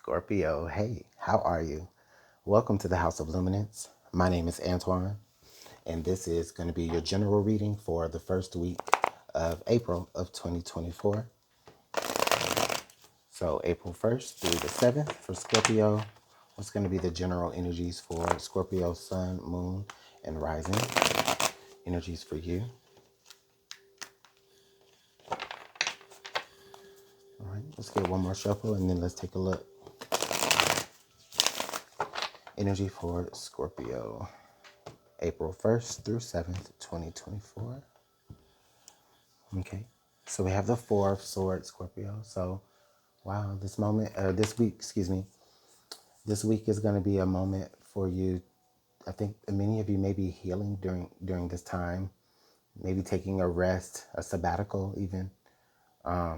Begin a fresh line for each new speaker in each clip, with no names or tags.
Scorpio, hey, how are you? Welcome to the House of Luminance. My name is Antoine, and this is going to be your general reading for the first week of April of 2024. So, April 1st through the 7th for Scorpio. What's going to be the general energies for Scorpio, Sun, Moon, and Rising? Energies for you. All right, let's get one more shuffle and then let's take a look. Energy for Scorpio, April 1st through 7th, 2024. Okay, so we have the Four of Swords, Scorpio. So, wow, this week, this week is going to be a moment for you. I think many of you may be healing during this time, maybe taking a rest, a sabbatical, even a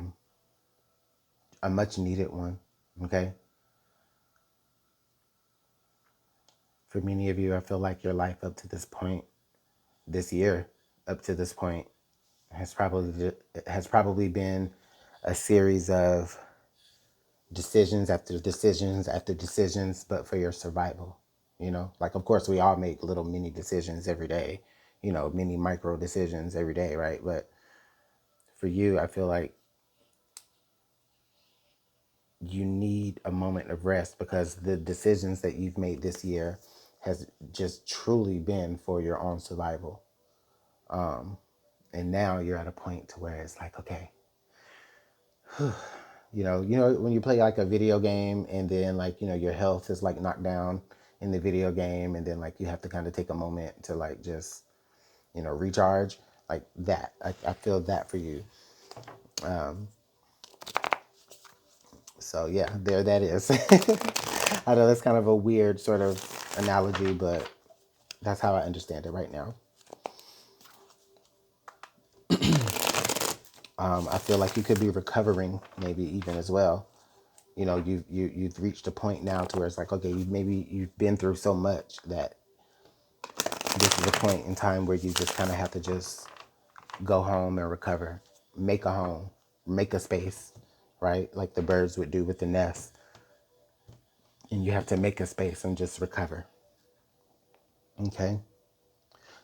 much needed one. Okay, for many of you, I feel like your life up to this point, this year, up to this point, has probably been a series of decisions after decisions after decisions, but for your survival. Like, of course, we all make little mini decisions every day, mini micro decisions every day, right? But for you, I feel like you need a moment of rest because the decisions that you've made this year has just truly been for your own survival. And now you're at a point to where it's like, okay, when you play like a video game and then like, your health is like knocked down in the video game and then like you have to kind of take a moment to like just, recharge like that. I feel that for you. So yeah, there that is. I know that's kind of a weird sort of analogy, but that's how I understand it right now. I feel like you could be recovering maybe even as well. You've reached a point now to where it's like, okay, you've been through so much that this is a point in time where you just kind of have to just go home and recover, make a home, make a space, right? Like the birds would do with the nest. And you have to make a space and just recover. Okay.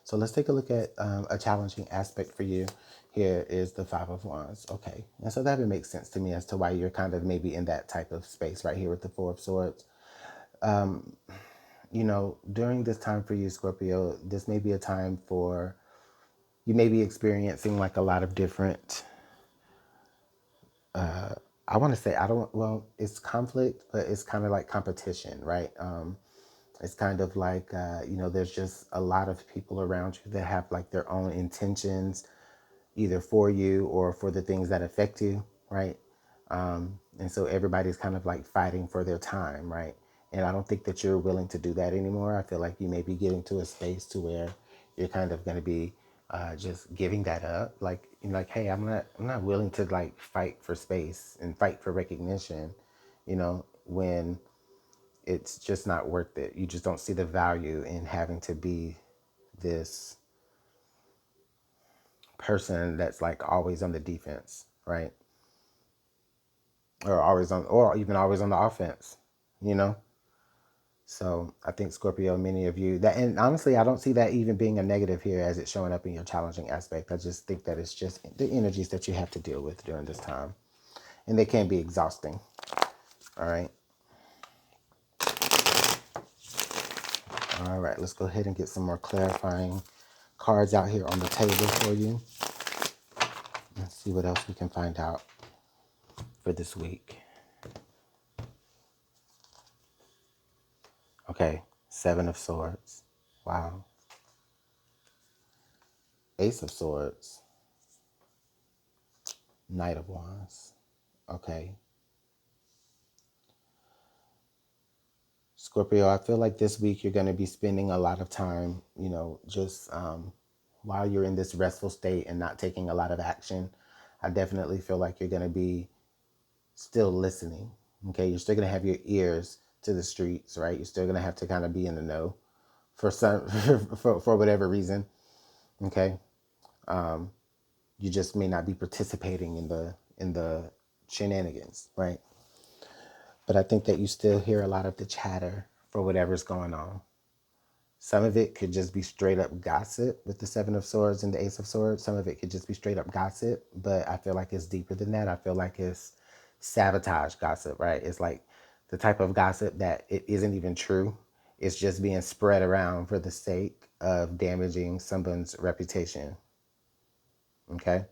So let's take a look at a challenging aspect for you. Here is the Five of Wands. Okay. And so that would make sense to me as to why you're kind of maybe in that type of space right here with the Four of Swords. During this time for you, Scorpio, this may be a time for you may be experiencing like a lot of different, I want to say, it's conflict, but it's kind of like competition, right? It's kind of like, there's just a lot of people around you that have like their own intentions, either for you or for the things that affect you, right? And so everybody's kind of like fighting for their time, right? And I don't think that you're willing to do that anymore. I feel like you may be getting to a space to where you're kind of going to be just giving that up. Like, hey, I'm not willing to like fight for space and fight for recognition, when it's just not worth it. You just don't see the value in having to be this person that's like always on the defense, right? Or even always on the offense, you know? So I think Scorpio, many of you that, and honestly, I don't see that even being a negative here as it's showing up in your challenging aspect. I just think that it's just the energies that you have to deal with during this time. And they can be exhausting. All right. All right. Let's go ahead and get some more clarifying cards out here on the table for you. Let's see what else we can find out for this week. Okay. Seven of Swords. Wow. Ace of Swords. Knight of Wands. Okay. Scorpio, I feel like this week you're going to be spending a lot of time, just while you're in this restful state and not taking a lot of action. I definitely feel like you're going to be still listening. Okay. You're still going to have your ears to the streets, right? You're still going to have to kind of be in the know for some, for whatever reason. Okay. You just may not be participating in the shenanigans, right? but I think that you still hear a lot of the chatter for whatever's going on. Some of it could just be straight up gossip with the Seven of Swords and the Ace of Swords. Some of it could just be straight up gossip, but I feel like it's deeper than that. I feel like it's sabotage gossip, right? It's like the type of gossip that it isn't even true. It's just being spread around for the sake of damaging someone's reputation. Okay?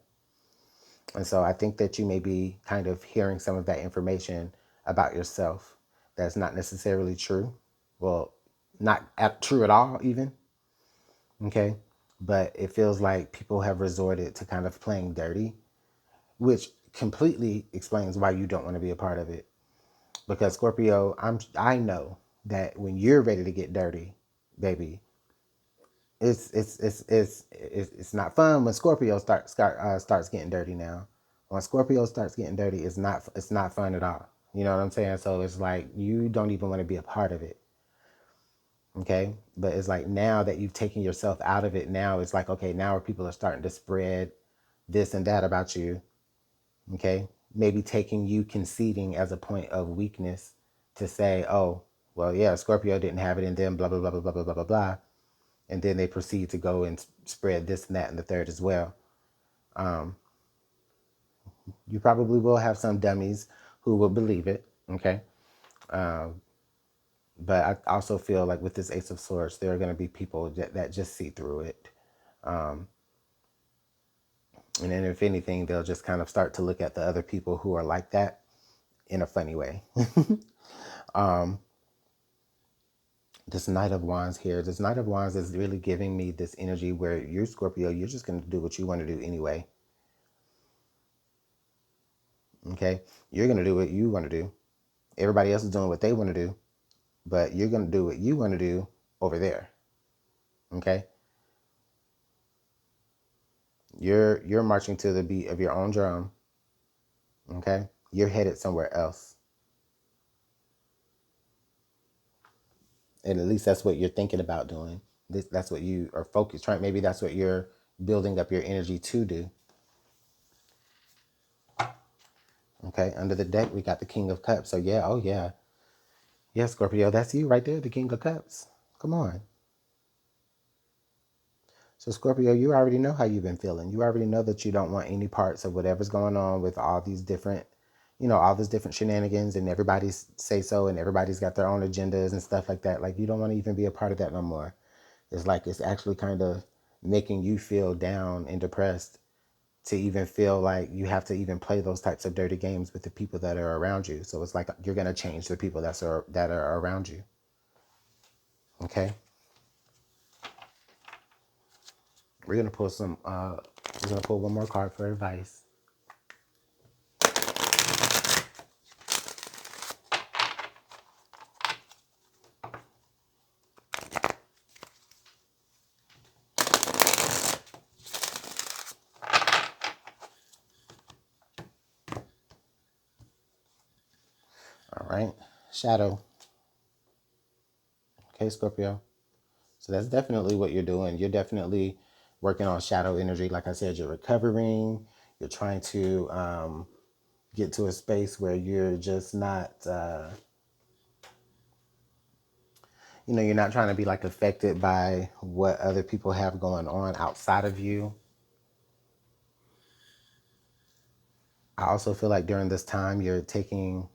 And so I think that you may be kind of hearing some of that information about yourself that's not necessarily true. Well, true at all, even. Okay. But it feels like people have resorted to kind of playing dirty, which completely explains why you don't want to be a part of it. Because Scorpio, I know that when you're ready to get dirty, baby, it's not fun when Scorpio starts getting dirty now. When Scorpio starts getting dirty, it's not fun at all. You know what I'm saying? So it's like you don't even want to be a part of it. Okay. But it's like now that you've taken yourself out of it, now it's like, okay, now people are starting to spread this and that about you. Okay. Maybe taking you conceding as a point of weakness to say, oh, well, yeah, Scorpio didn't have it in them, blah, blah, blah, blah, blah, blah, blah, blah, blah. And then they proceed to go and spread this and that and the third as well. Um, you probably will have some dummies who will believe it. Okay. Um, but I also feel like with this Ace of Swords, there are going to be people that just see through it. Um, and then if anything, they'll just kind of start to look at the other people who are like that in a funny way. um, this Knight of Wands here, this Knight of Wands is really giving me this energy where you're Scorpio, you're just going to do what you want to do anyway. Okay? You're going to do what you want to do. Everybody else is doing what they want to do, but you're going to do what you want to do over there. Okay? You're marching to the beat of your own drum. Okay? You're headed somewhere else. And at least that's what you're thinking about doing. That's what you are focused trying. Maybe that's what you're building up your energy to do. Okay, under the deck we got the King of Cups. So yeah, oh yeah, yeah, Scorpio, that's you right there, the King of Cups. Come on. So Scorpio, you already know how you've been feeling. You already know that you don't want any parts of whatever's going on with all these different, all these different shenanigans and everybody's say so and everybody's got their own agendas and stuff like that. Like you don't want to even be a part of that no more. It's like it's actually kind of making you feel down and depressed to even feel like you have to even play those types of dirty games with the people that are around you. So it's like you're gonna change the people that are around you. Okay, we're gonna pull some. We're gonna pull one more card for advice. All right, shadow. Okay, Scorpio. So that's definitely what you're doing. You're definitely working on shadow energy. Like I said, you're recovering. You're trying to get to a space where you're just not, you're not trying to be like affected by what other people have going on outside of you. I also feel like during this time you're taking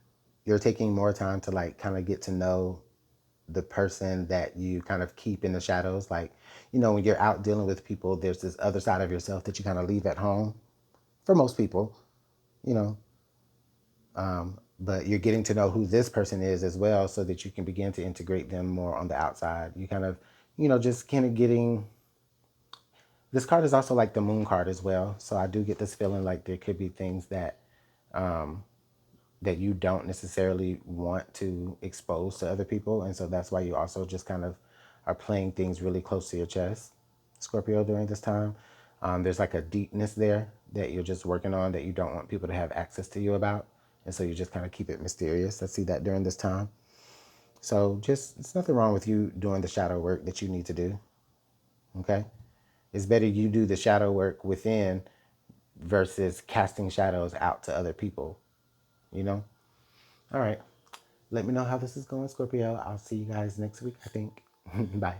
more time to like kind of get to know the person that you kind of keep in the shadows. Like, when you're out dealing with people, there's this other side of yourself that you kind of leave at home for most people, you know. But you're getting to know who this person is as well so that you can begin to integrate them more on the outside. You kind of, just kind of getting. This card is also like the moon card as well. So I do get this feeling like there could be things that you don't necessarily want to expose to other people. And so that's why you also just kind of are playing things really close to your chest, Scorpio, during this time. There's like a deepness there that you're just working on that you don't want people to have access to you about. And so you just kind of keep it mysterious. I see that during this time. So it's nothing wrong with you doing the shadow work that you need to do. Okay. It's better you do the shadow work within versus casting shadows out to other people, you know? All right. let me know how this is going, Scorpio. I'll see you guys next week, I think. Bye.